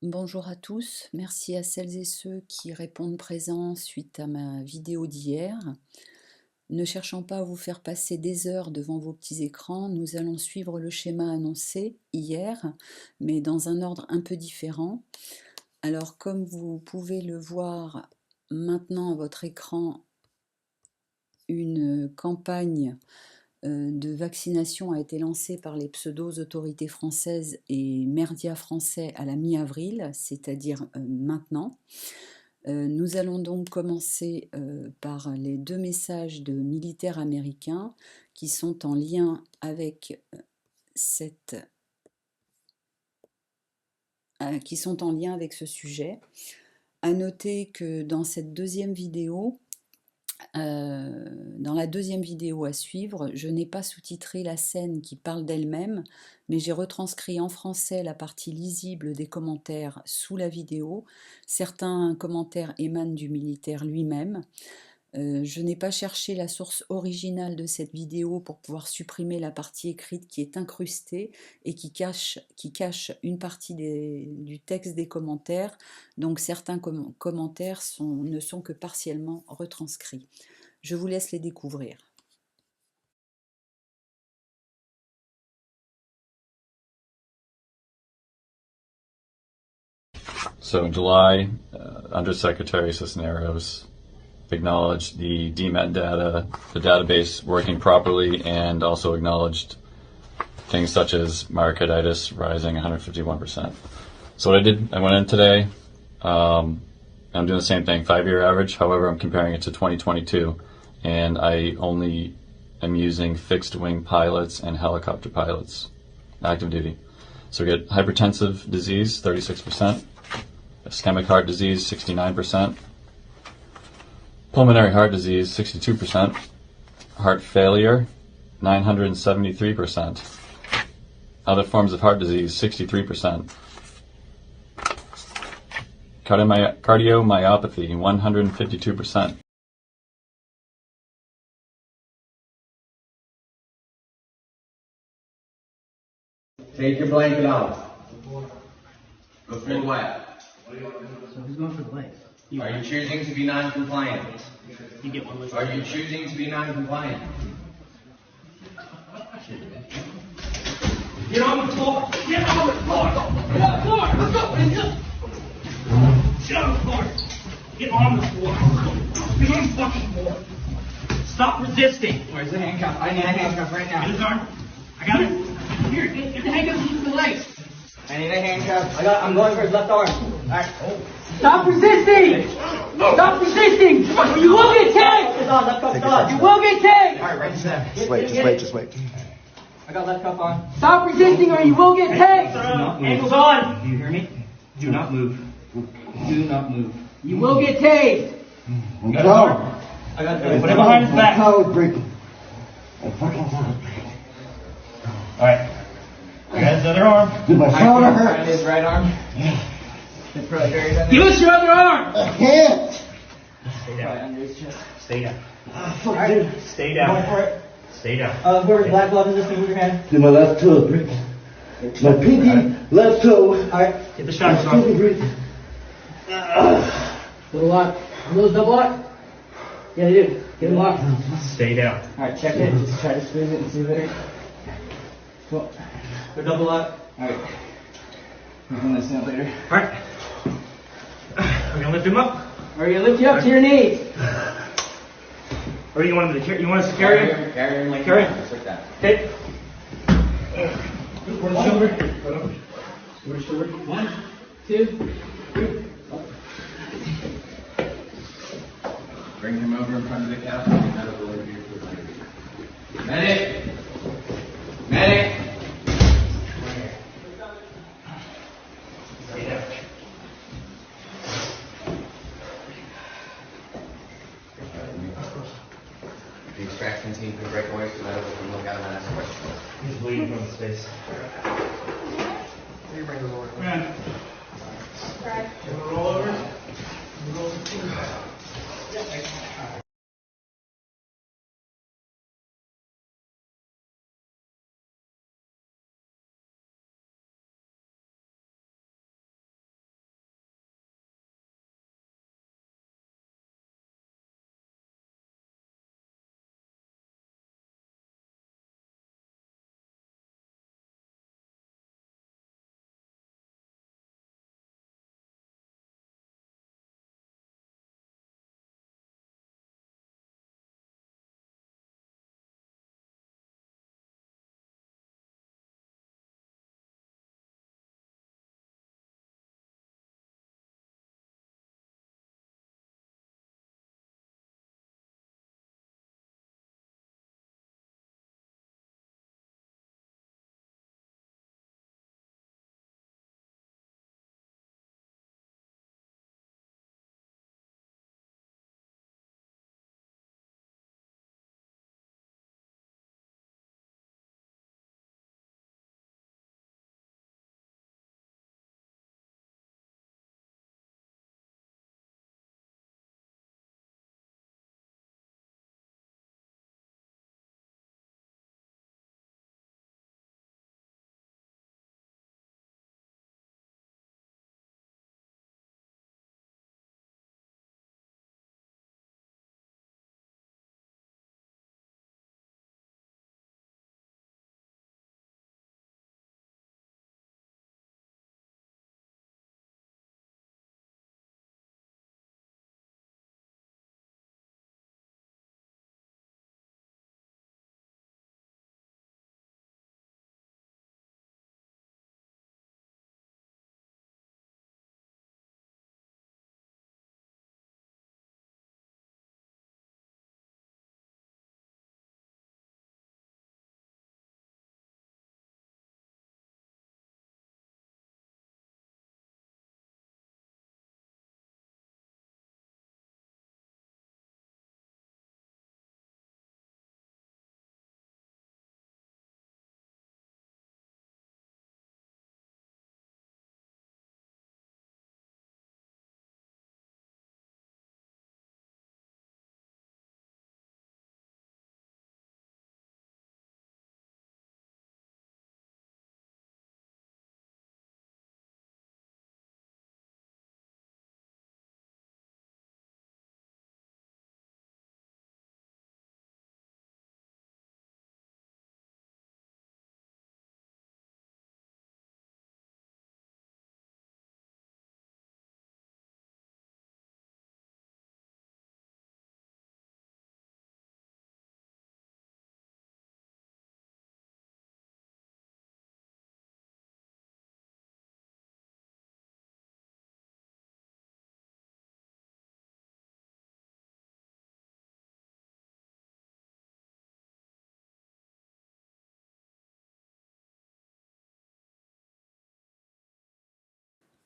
Bonjour à tous, merci à celles et ceux qui répondent présents suite à ma vidéo d'hier. Ne cherchant pas à vous faire passer des heures devant vos petits écrans, nous allons suivre le schéma annoncé hier, mais dans un ordre un peu différent. Alors comme vous pouvez le voir maintenant à votre écran, une campagne de vaccination a été lancée par les pseudo-autorités françaises et Merdia français à la mi-avril, c'est-à-dire maintenant. Nous allons donc commencer par les deux messages de militaires américains qui sont en lien avec ce sujet. À noter que dans cette deuxième vidéo, dans la deuxième vidéo à suivre, je n'ai pas sous-titré la scène qui parle d'elle-même, mais j'ai retranscrit en français la partie lisible des commentaires sous la vidéo. Certains commentaires émanent du militaire lui-même. Je n'ai pas cherché la source originale de cette vidéo pour pouvoir supprimer la partie écrite qui est incrustée et qui cache une partie du texte des commentaires. Donc certains commentaires ne sont que partiellement retranscrits. Je vous laisse les découvrir. So in July, Undersecretary Cisneros acknowledged the DMET data, the database working properly, and also acknowledged things such as myocarditis rising 151%. So what I did, I went in today, I'm doing the same thing, 5-year average. However, I'm comparing it to 2022, and I only am using fixed wing pilots and helicopter pilots, active duty. So we get hypertensive disease, 36%, ischemic heart disease, 69%, pulmonary heart disease, 62%, heart failure, 973%, other forms of heart disease, 63%, cardiomyopathy, 152%. Take your blanket off. Go full wet. So who's going for the legs? Are you choosing to be non-compliant? You get one leg. Are you choosing to be non-compliant? Get on the floor! Get on the floor! Get on the floor! Let's go! Get on the floor! Get on the floor! Get on the fucking floor! Stop resisting! Where's the handcuff? I need a handcuff right Get his now. arm. I got it. Here, get the handcuffs to the legs. I need a handcuff. I'm going for his left arm. Alright. Stop resisting! Stop resisting! You will get tagged! Left cuff's on. You will get tagged! Alright, right there. Just wait. I got left cuff on. Stop resisting or you will get tagged! Ankles on! Do you hear me? Do not move. Do not move. You will get tased! I'm coward. I got Put it behind his back. Coward breaking. I'm fucking coward breaking. Alright. You got his other arm. Did my shoulder Right hurt? his right arm. It's probably buried under. Give us your other arm! I can't. Stay Probably down. under his chest. Stay down. Fuck, dude. Stay Going down. for it. Stay down. Where's the black glove in this thing with your hand? Did my left toe break? My pinky left toe. Alright. Get the My shots on. pinky break. Double lock. Are those double lock? Yeah, they do. Get them locked. Stay down. Alright, check it. Just try to squeeze it and see if it. Well, they're double lock. Alright. We're doing this now later. Alright. We're gonna lift him up. Or you lift you up to your knees. Or you want him to carry? You want us to carry him? Carry him like Carry that. him. Just like that. Okay. Over the shoulder. Over the shoulder. 1, 2, 3. Bring him over in front of the captain. Medic! Medic! Stay down. The extraction team can break away so that we can look at him and ask questions. He's bleeding from his face. Man. Roll over.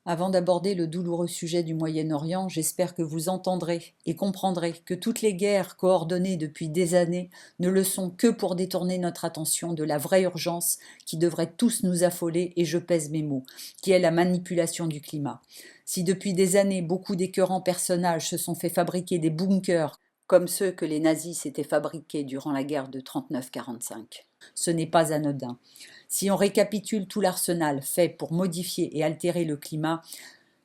Avant d'aborder le douloureux sujet du Moyen-Orient, j'espère que vous entendrez et comprendrez que toutes les guerres coordonnées depuis des années ne le sont que pour détourner notre attention de la vraie urgence qui devrait tous nous affoler, et je pèse mes mots, qui est la manipulation du climat. Si depuis des années, beaucoup d'écœurants personnages se sont fait fabriquer des bunkers comme ceux que les nazis s'étaient fabriqués durant la guerre de 39-45, ce n'est pas anodin. Si on récapitule tout l'arsenal fait pour modifier et altérer le climat,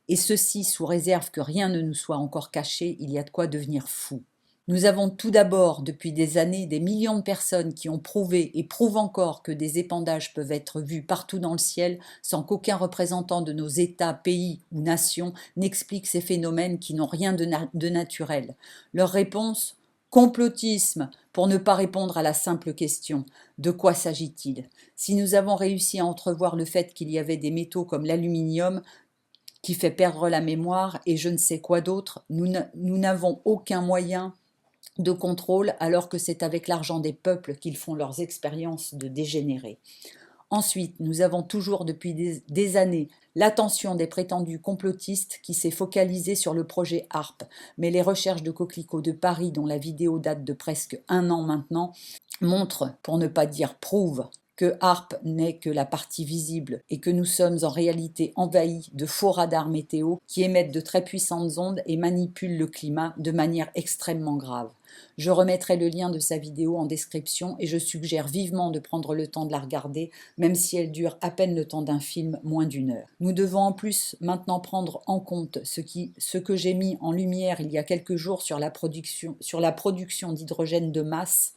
et ceci sous réserve que rien ne nous soit encore caché, il y a de quoi devenir fou. Nous avons tout d'abord, depuis des années, des millions de personnes qui ont prouvé et prouvent encore que des épandages peuvent être vus partout dans le ciel sans qu'aucun représentant de nos États, pays ou nations n'explique ces phénomènes qui n'ont rien de naturel. Leur réponse ? Complotisme, pour ne pas répondre à la simple question « De quoi s'agit-il ?» Si nous avons réussi à entrevoir le fait qu'il y avait des métaux comme l'aluminium qui fait perdre la mémoire et je ne sais quoi d'autre, nous n'avons aucun moyen de contrôle alors que c'est avec l'argent des peuples qu'ils font leurs expériences de dégénérés. Ensuite, nous avons toujours depuis des années l'attention des prétendus complotistes qui s'est focalisée sur le projet HARP, mais les recherches de Coquelicot de Paris, dont la vidéo date de presque 1 an maintenant, montrent, pour ne pas dire prouvent, que HARP n'est que la partie visible et que nous sommes en réalité envahis de faux radars météo qui émettent de très puissantes ondes et manipulent le climat de manière extrêmement grave. Je remettrai le lien de sa vidéo en description et je suggère vivement de prendre le temps de la regarder, même si elle dure à peine le temps d'un film, moins d'1 heure. Nous devons en plus maintenant prendre en compte ce que j'ai mis en lumière il y a quelques jours sur la production d'hydrogène de masse.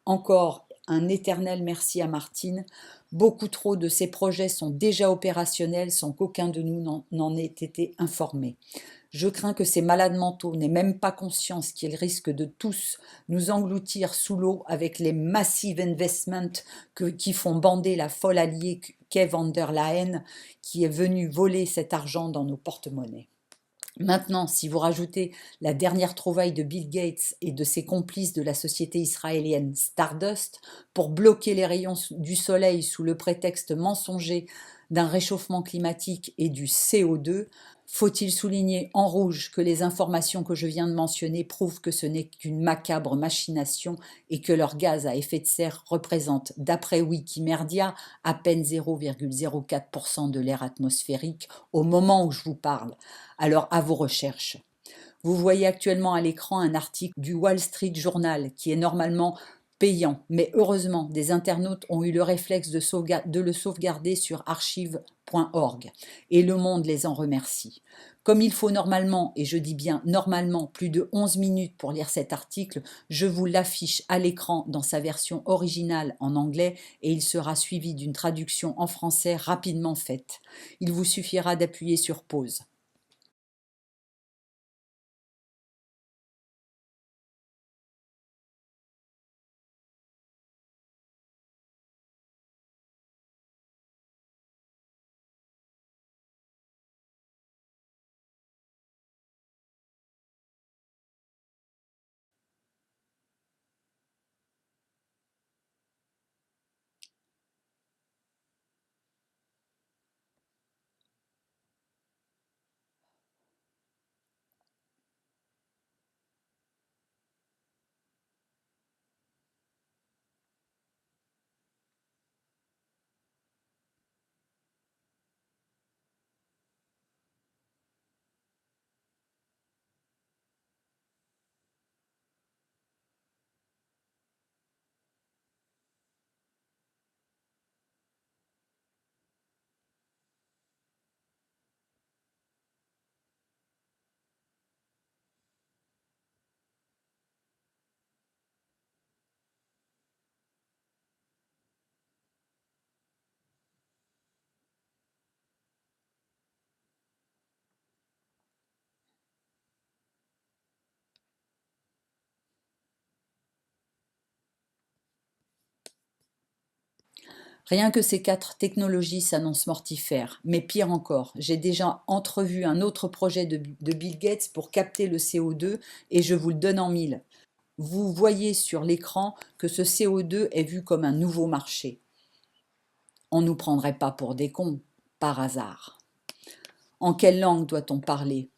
Encore un éternel merci à Martine. Beaucoup trop de ces projets sont déjà opérationnels sans qu'aucun de nous n'en ait été informé. Je crains que ces malades mentaux n'aient même pas conscience qu'ils risquent de tous nous engloutir sous l'eau avec les massive investments qui font bander la folle alliée qu'est von der Leyen, qui est venue voler cet argent dans nos porte-monnaies. Maintenant, si vous rajoutez la dernière trouvaille de Bill Gates et de ses complices de la société israélienne Stardust pour bloquer les rayons du soleil sous le prétexte mensonger d'un réchauffement climatique et du CO2, faut-il souligner en rouge que les informations que je viens de mentionner prouvent que ce n'est qu'une macabre machination et que leurs gaz à effet de serre représentent, d'après Wikimedia, à peine 0,04% de l'air atmosphérique au moment où je vous parle. Alors à vos recherches. Vous voyez actuellement à l'écran un article du Wall Street Journal qui est normalement payant, mais heureusement, des internautes ont eu le réflexe de le sauvegarder sur archive.org et Le Monde les en remercie. Comme il faut normalement, et je dis bien normalement, plus de 11 minutes pour lire cet article, je vous l'affiche à l'écran dans sa version originale en anglais et il sera suivi d'une traduction en français rapidement faite. Il vous suffira d'appuyer sur pause. Rien que ces 4 technologies s'annoncent mortifères, mais pire encore, j'ai déjà entrevu un autre projet de Bill Gates pour capter le CO2 et je vous le donne en mille. Vous voyez sur l'écran que ce CO2 est vu comme un nouveau marché. On ne nous prendrait pas pour des cons, par hasard. En quelle langue doit-on parler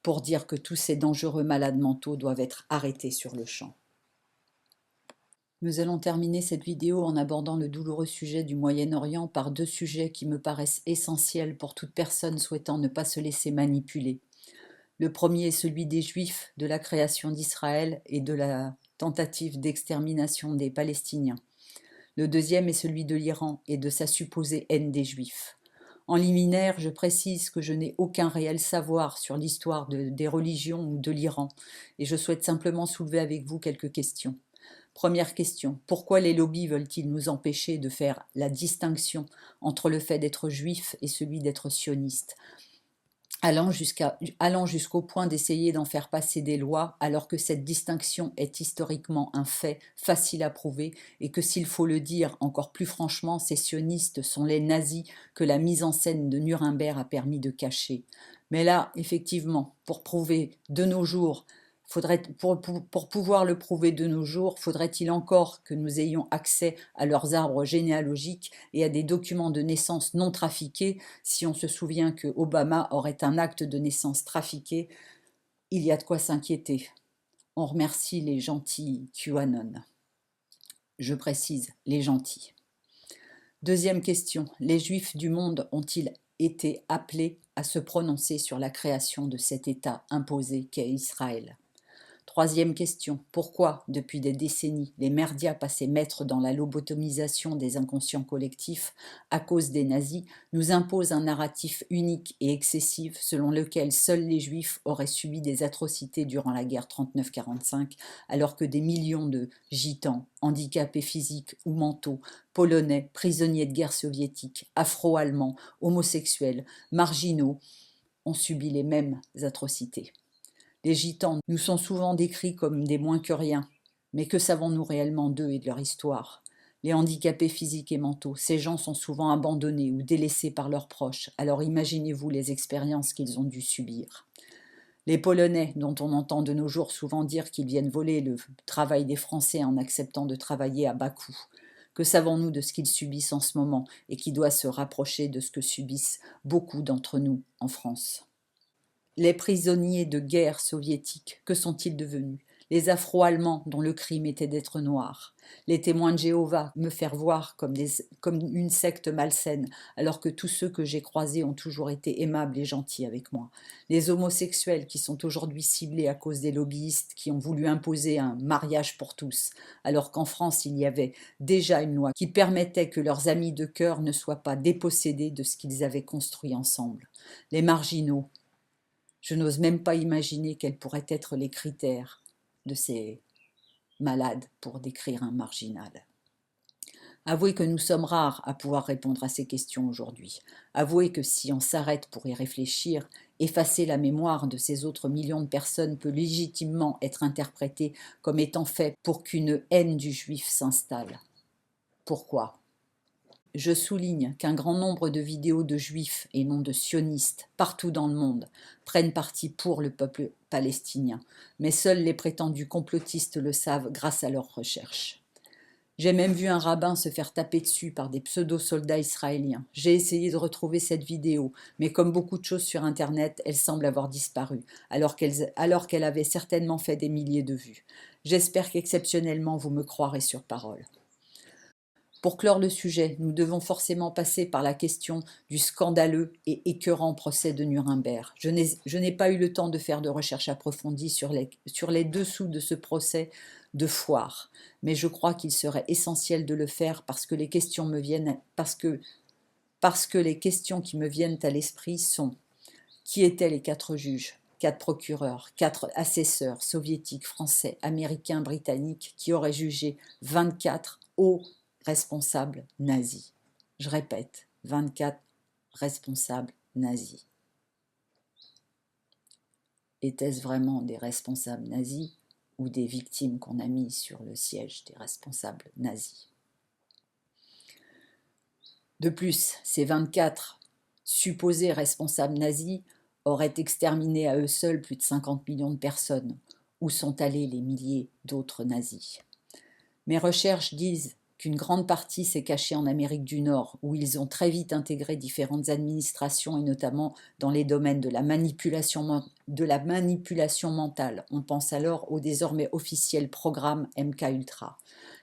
pour dire que tous ces dangereux malades mentaux doivent être arrêtés sur le champ? Nous allons terminer cette vidéo en abordant le douloureux sujet du Moyen-Orient par deux sujets qui me paraissent essentiels pour toute personne souhaitant ne pas se laisser manipuler. Le premier est celui des Juifs, de la création d'Israël et de la tentative d'extermination des Palestiniens. Le deuxième est celui de l'Iran et de sa supposée haine des Juifs. En liminaire, je précise que je n'ai aucun réel savoir sur l'histoire des religions ou de l'Iran, et je souhaite simplement soulever avec vous quelques questions. Première question, pourquoi les lobbies veulent-ils nous empêcher de faire la distinction entre le fait d'être juif et celui d'être sioniste, allant jusqu'au point d'essayer d'en faire passer des lois, alors que cette distinction est historiquement un fait facile à prouver, et que s'il faut le dire encore plus franchement, ces sionistes sont les nazis que la mise en scène de Nuremberg a permis de cacher. Mais là, effectivement, pour prouver de nos jours, pour pouvoir le prouver de nos jours, faudrait-il encore que nous ayons accès à leurs arbres généalogiques et à des documents de naissance non trafiqués. Si on se souvient que Obama aurait un acte de naissance trafiqué, il y a de quoi s'inquiéter. On remercie les gentils QAnon. Je précise, les gentils. Deuxième question, les Juifs du monde ont-ils été appelés à se prononcer sur la création de cet État imposé qu'est Israël? Troisième question, pourquoi, depuis des décennies, les médias passés maîtres dans la lobotomisation des inconscients collectifs à cause des nazis nous imposent un narratif unique et excessif selon lequel seuls les juifs auraient subi des atrocités durant la guerre 39-45, alors que des millions de gitans, handicapés physiques ou mentaux, polonais, prisonniers de guerre soviétique, afro-allemands, homosexuels, marginaux, ont subi les mêmes atrocités. Les gitans nous sont souvent décrits comme des moins que rien, mais que savons-nous réellement d'eux et de leur histoire? Les handicapés physiques et mentaux, ces gens sont souvent abandonnés ou délaissés par leurs proches, alors imaginez-vous les expériences qu'ils ont dû subir. Les Polonais, dont on entend de nos jours souvent dire qu'ils viennent voler le travail des Français en acceptant de travailler à bas coût. Que savons-nous de ce qu'ils subissent en ce moment et qui doit se rapprocher de ce que subissent beaucoup d'entre nous en France? Les prisonniers de guerre soviétiques, que sont-ils devenus? Les Afro-Allemands dont le crime était d'être noirs. Les témoins de Jéhovah me faire voir comme une secte malsaine, alors que tous ceux que j'ai croisés ont toujours été aimables et gentils avec moi. Les homosexuels qui sont aujourd'hui ciblés à cause des lobbyistes qui ont voulu imposer un mariage pour tous, alors qu'en France il y avait déjà une loi qui permettait que leurs amis de cœur ne soient pas dépossédés de ce qu'ils avaient construit ensemble. Les marginaux. Je n'ose même pas imaginer quels pourraient être les critères de ces malades pour décrire un marginal. Avouez que nous sommes rares à pouvoir répondre à ces questions aujourd'hui. Avouez que si on s'arrête pour y réfléchir, effacer la mémoire de ces autres millions de personnes peut légitimement être interprété comme étant fait pour qu'une haine du juif s'installe. Pourquoi ? Je souligne qu'un grand nombre de vidéos de juifs et non de sionistes partout dans le monde prennent parti pour le peuple palestinien, mais seuls les prétendus complotistes le savent grâce à leurs recherches. J'ai même vu un rabbin se faire taper dessus par des pseudo-soldats israéliens. J'ai essayé de retrouver cette vidéo, mais comme beaucoup de choses sur Internet, elle semble avoir disparu, alors qu'elle avait certainement fait des milliers de vues. J'espère qu'exceptionnellement vous me croirez sur parole. Pour clore le sujet, nous devons forcément passer par la question du scandaleux et écœurant procès de Nuremberg. Je n'ai pas eu le temps de faire de recherche approfondie sur les dessous de ce procès de foire, mais je crois qu'il serait essentiel de le faire parce que les questions qui me viennent à l'esprit sont: qui étaient les 4 juges, 4 procureurs, 4 assesseurs soviétiques, français, américains, britanniques qui auraient jugé 24 hauts responsables nazis. Je répète, 24 responsables nazis. Étaient-ce vraiment des responsables nazis ou des victimes qu'on a mis sur le siège des responsables nazis? De plus, ces 24 supposés responsables nazis auraient exterminé à eux seuls plus de 50 millions de personnes. Où sont allés les milliers d'autres nazis? Mes recherches disent qu'une grande partie s'est cachée en Amérique du Nord, où ils ont très vite intégré différentes administrations, et notamment dans les domaines de la manipulation mentale. On pense alors au désormais officiel programme MKUltra.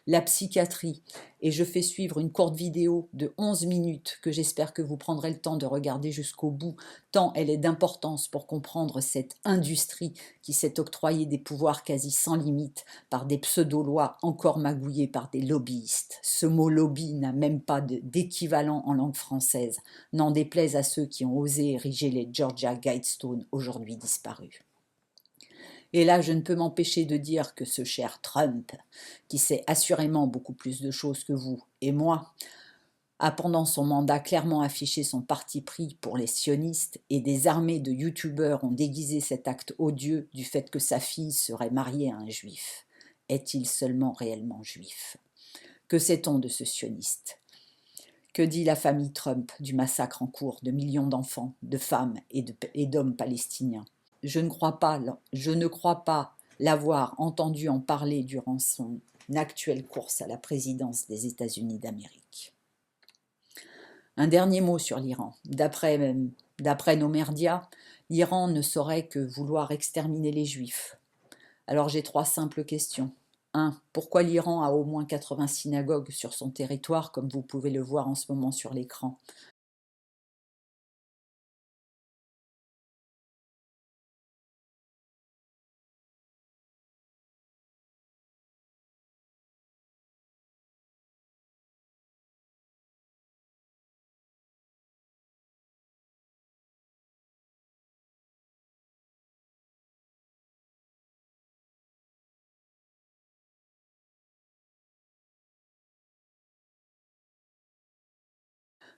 La psychiatrie, et je fais suivre une courte vidéo de 11 minutes que j'espère que vous prendrez le temps de regarder jusqu'au bout, tant elle est d'importance pour comprendre cette industrie qui s'est octroyée des pouvoirs quasi sans limite par des pseudo-lois encore magouillées par des lobbyistes. Ce mot lobby n'a même pas d'équivalent en langue française, n'en déplaise à ceux qui ont osé ériger les Georgia Guidestones aujourd'hui disparus. Et là, je ne peux m'empêcher de dire que ce cher Trump, qui sait assurément beaucoup plus de choses que vous et moi, a pendant son mandat clairement affiché son parti pris pour les sionistes, et des armées de youtubeurs ont déguisé cet acte odieux du fait que sa fille serait mariée à un juif. Est-il seulement réellement juif? Que sait-on de ce sioniste? Que dit la famille Trump du massacre en cours de millions d'enfants, de femmes et d'hommes palestiniens? Je ne crois pas l'avoir entendu en parler durant son actuelle course à la présidence des États-Unis d'Amérique. Un dernier mot sur l'Iran. D'après nos médias, l'Iran ne saurait que vouloir exterminer les Juifs. Alors j'ai 3 simples questions. 1. Pourquoi l'Iran a au moins 80 synagogues sur son territoire, comme vous pouvez le voir en ce moment sur l'écran?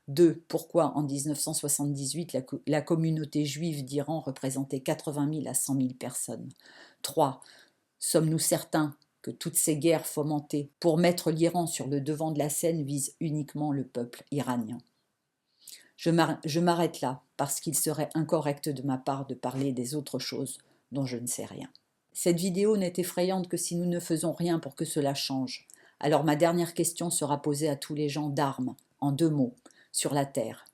2. Pourquoi en 1978 la communauté juive d'Iran représentait 80 000 à 100 000 personnes? 3. Sommes-nous certains que toutes ces guerres fomentées pour mettre l'Iran sur le devant de la scène visent uniquement le peuple iranien? Je m'arrête là, parce qu'il serait incorrect de ma part de parler des autres choses dont je ne sais rien. Cette vidéo n'est effrayante que si nous ne faisons rien pour que cela change. Alors ma dernière question sera posée à tous les gens d'armes, en 2 mots, sur la terre.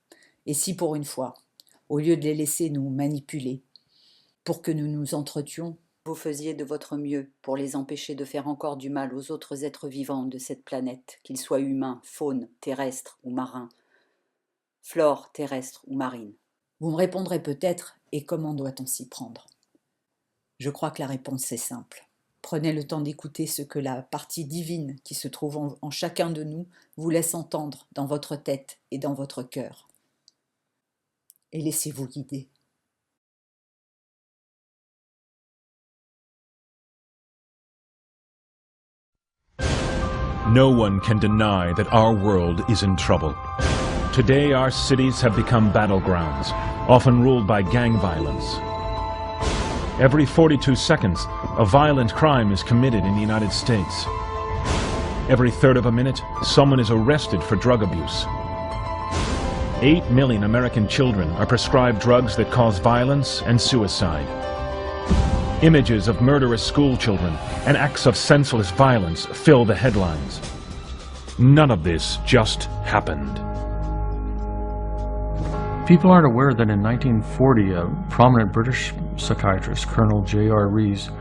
Et si pour une fois, au lieu de les laisser nous manipuler, pour que nous nous entretuions, vous faisiez de votre mieux pour les empêcher de faire encore du mal aux autres êtres vivants de cette planète, qu'ils soient humains, faune, terrestres ou marins, flore, terrestre ou marine? Vous me répondrez peut-être, et comment doit-on s'y prendre? Je crois que la réponse est simple. Prenez le temps d'écouter ce que la partie divine qui se trouve en chacun de nous vous laisse entendre dans votre tête et dans votre cœur. Et laissez-vous guider. No one can deny that our world is in trouble. Today our cities have become battlegrounds, often ruled by gang violence. Every 42 seconds, a violent crime is committed in the United States. Every third of a minute, someone is arrested for drug abuse. 8 million American children are prescribed drugs that cause violence and suicide. Images of murderous school children and acts of senseless violence fill the headlines. None of this just happened. People aren't aware that in 1940, a prominent British psychiatrist, Colonel J.R. Rees,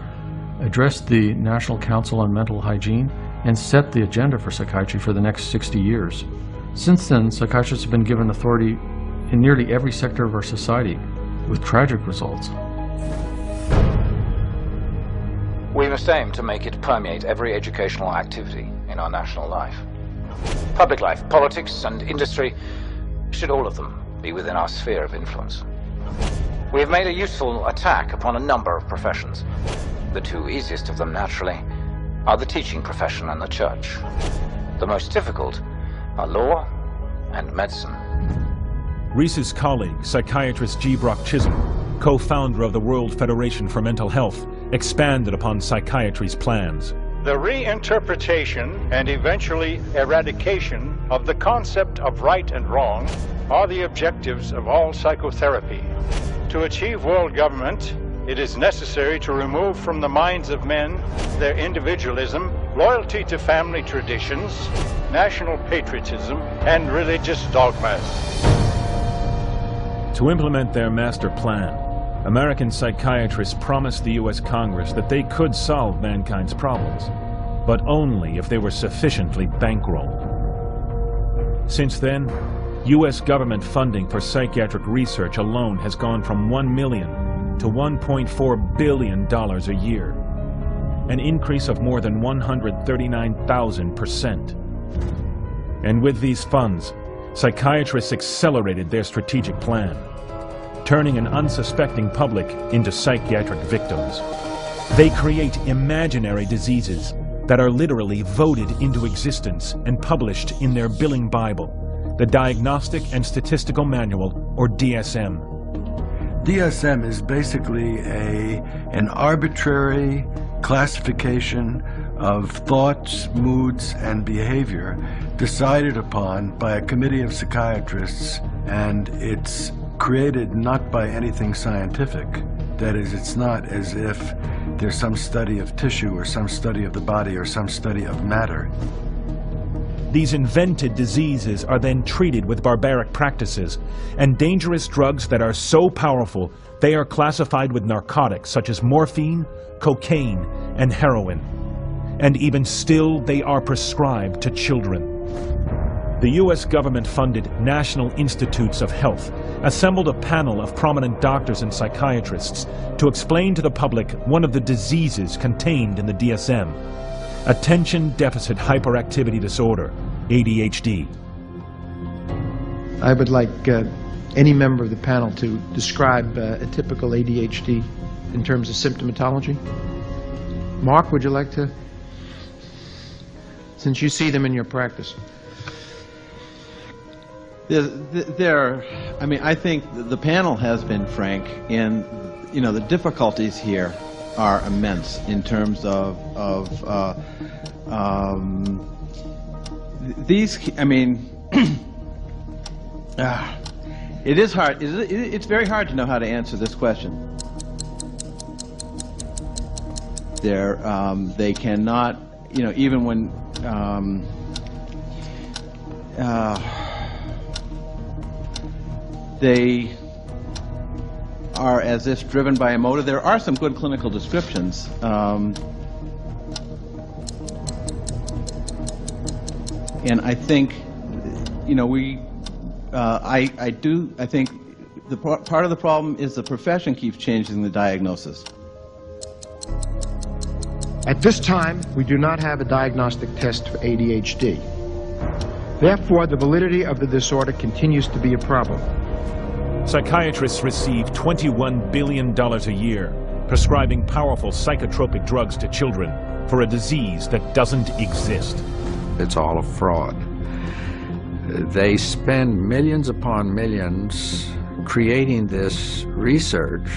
addressed the National Council on Mental Hygiene and set the agenda for psychiatry for the next 60 years. Since then, psychiatrists have been given authority in nearly every sector of our society, with tragic results. We must aim to make it permeate every educational activity in our national life. Public life, politics, and industry should all of them be within our sphere of influence. We have made a useful attack upon a number of professions. The 2 easiest of them, naturally, are the teaching profession and the church. The most difficult are law and medicine. Rees's colleague, psychiatrist G. Brock Chisholm, co-founder of the World Federation for Mental Health, expanded upon psychiatry's plans. The reinterpretation and eventually eradication of the concept of right and wrong are the objectives of all psychotherapy. To achieve world government, it is necessary to remove from the minds of men their individualism, loyalty to family traditions, national patriotism, and religious dogmas. To implement their master plan, American psychiatrists promised the U.S. Congress that they could solve mankind's problems, but only if they were sufficiently bankrolled. Since then, U.S. government funding for psychiatric research alone has gone from $1 million to $1.4 billion a year, an increase of more than 139,000%. And with these funds, psychiatrists accelerated their strategic plan, turning an unsuspecting public into psychiatric victims. They create imaginary diseases that are literally voted into existence and published in their billing Bible, the Diagnostic and Statistical Manual, or DSM. DSM is basically an arbitrary classification of thoughts, moods, and behavior decided upon by a committee of psychiatrists, and it's created not by anything scientific. That is, it's not as if there's some study of tissue or some study of the body or some study of matter. These invented diseases are then treated with barbaric practices and dangerous drugs that are so powerful they are classified with narcotics such as morphine, cocaine, and heroin. And even still, they are prescribed to children. The U.S. government-funded National Institutes of Health assembled a panel of prominent doctors and psychiatrists to explain to the public one of the diseases contained in the DSM, Attention Deficit Hyperactivity Disorder, ADHD. I would like any member of the panel to describe a typical ADHD in terms of symptomatology. Mark, would you like to? Since you see them in your practice. I mean, I think the panel has been frank, and you know, the difficulties here are immense in terms of these. I mean, it is hard. It's very hard to know how to answer this question. They cannot, you know, even when. They are as if driven by a motive. There are some good clinical descriptions. And I think, you know, I think the part of the problem is the profession keeps changing the diagnosis. At this time, we do not have a diagnostic test for ADHD. Therefore, the validity of the disorder continues to be a problem. Psychiatrists receive $21 billion a year, prescribing powerful psychotropic drugs to children for a disease that doesn't exist. It's all a fraud. They spend millions upon millions creating this research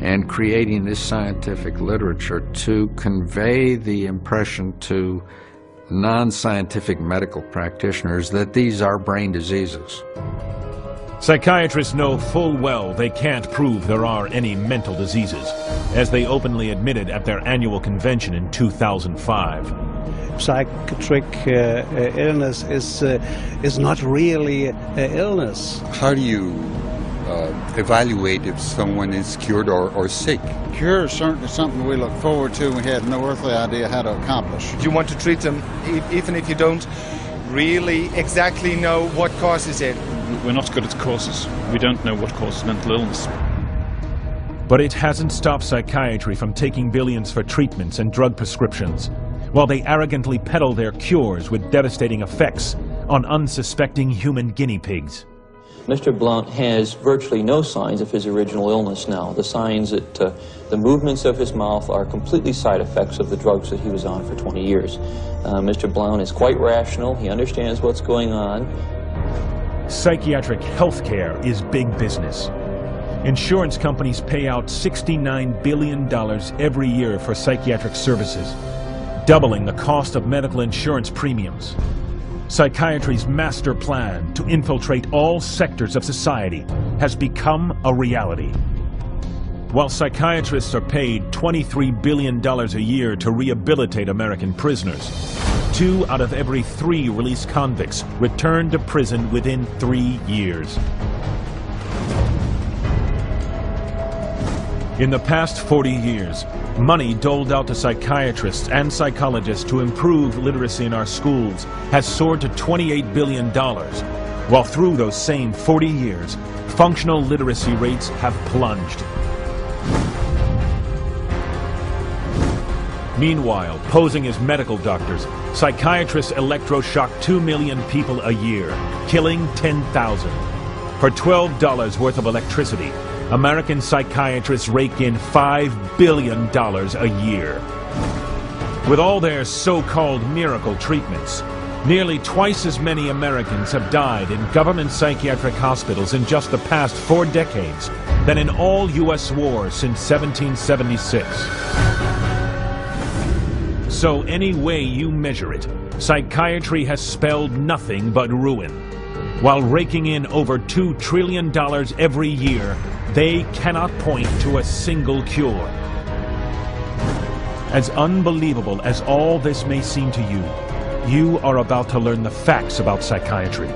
and creating this scientific literature to convey the impression to non-scientific medical practitioners that these are brain diseases. Psychiatrists know full well they can't prove there are any mental diseases, as they openly admitted at their annual convention in 2005. Psychiatric illness is not really illness. How do you evaluate if someone is cured or sick? Cure is certainly something we look forward to. We had no earthly idea how to accomplish. You want to treat them even if you don't really exactly know what causes it. We're not good at causes. We don't know what causes mental illness. But it hasn't stopped psychiatry from taking billions for treatments and drug prescriptions, while they arrogantly peddle their cures with devastating effects on unsuspecting human guinea pigs. Mr. Blount has virtually no signs of his original illness now. The signs that the movements of his mouth are completely side effects of the drugs that he was on for 20 years. Mr. Blount is quite rational. He understands what's going on. Psychiatric health care is big business. Insurance companies pay out $69 billion every year for psychiatric services, doubling the cost of medical insurance premiums. Psychiatry's master plan to infiltrate all sectors of society has become a reality. While psychiatrists are paid $23 billion a year to rehabilitate American prisoners, 2 out of every 3 released convicts return to prison within 3 years. In the past 40 years, money doled out to psychiatrists and psychologists to improve literacy in our schools has soared to $28 billion, while through those same 40 years, functional literacy rates have plunged. Meanwhile, posing as medical doctors, psychiatrists electroshock 2 million people a year, killing 10,000. For $12 worth of electricity, American psychiatrists rake in $5 billion a year. With all their so-called miracle treatments, nearly twice as many Americans have died in government psychiatric hospitals in just the past 4 decades than in all U.S. wars since 1776. So any way you measure it, psychiatry has spelled nothing but ruin. While raking in over $2 trillion every year, they cannot point to a single cure. As unbelievable as all this may seem to you, you are about to learn the facts about psychiatry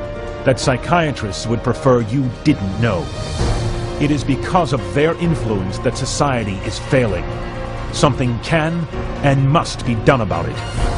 that psychiatrists would prefer you didn't know. It is because of their influence that society is failing. Something can and must be done about it.